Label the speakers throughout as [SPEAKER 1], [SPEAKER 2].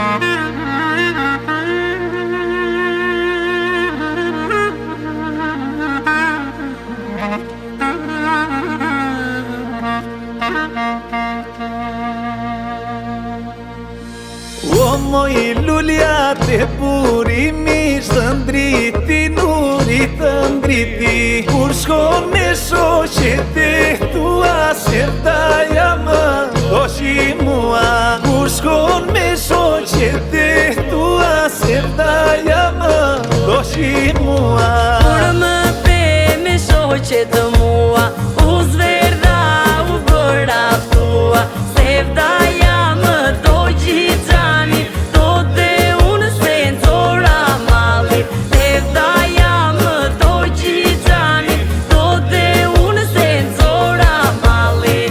[SPEAKER 1] O moj lulja te burimi shëndriti nurit të ndriti Kur shkon me shoqete tua sevdaja më doshi mua Kur shkon me shoqete tua sevdaja më doshi mua
[SPEAKER 2] Kur më pe me shoqet mua u zverda u bëra tua sevdaja më do gjithani do dhe unë se nxora malli sevdaja më do gjithani do dhe unë se nxora malli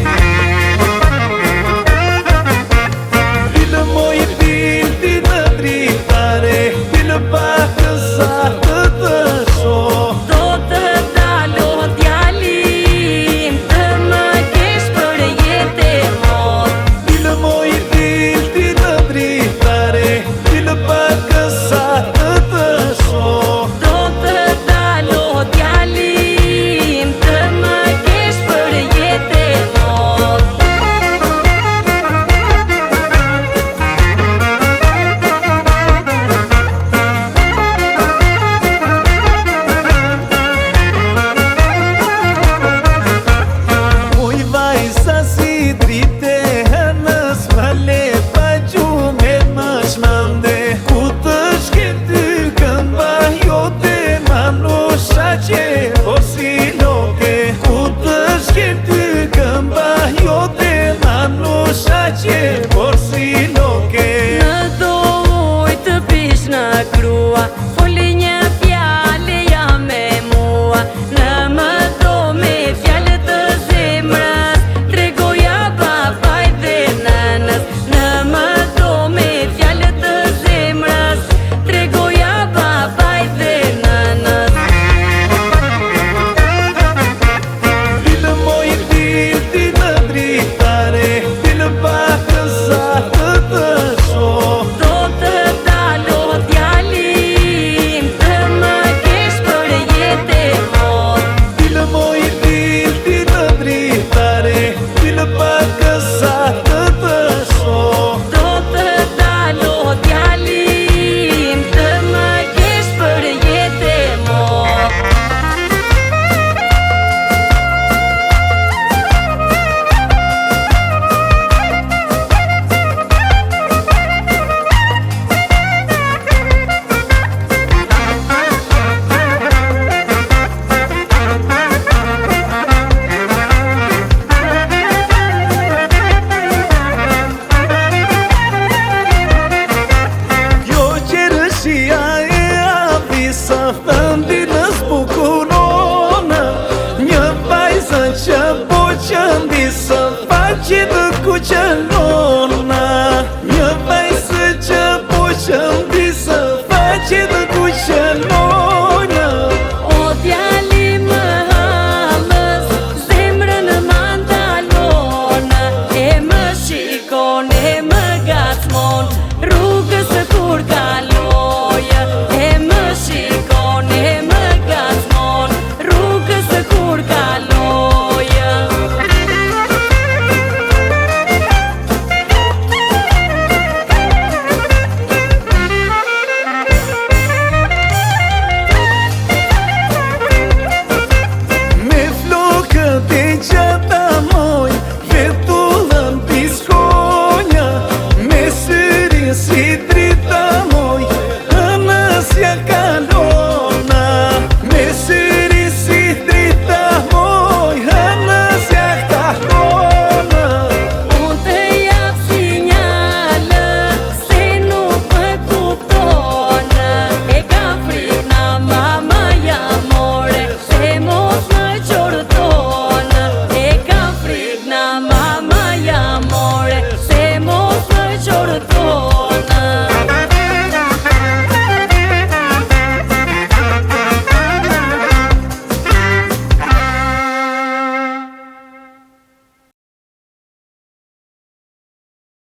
[SPEAKER 1] Dilë moj dilti në dritare Dilë pak sa të shoh
[SPEAKER 2] do të dalo djalin të më kesh për jetë e mot
[SPEAKER 1] Dilë moj dilti në dritare Dilë pak sa të shoh
[SPEAKER 2] do të dalo djalin të më kesh për jetë e mot
[SPEAKER 1] Oj vajza si drite hënës më le pa gjume më shmënde Ku të shket ty këmba jote manusha që o si loke Ku të shket ty këmba jote manusha që o si loke
[SPEAKER 2] Në doj të pish në krua Foli një fjale ja me mua Në më do me fjale të zemrës Tregoja babaj dhe nënës Në më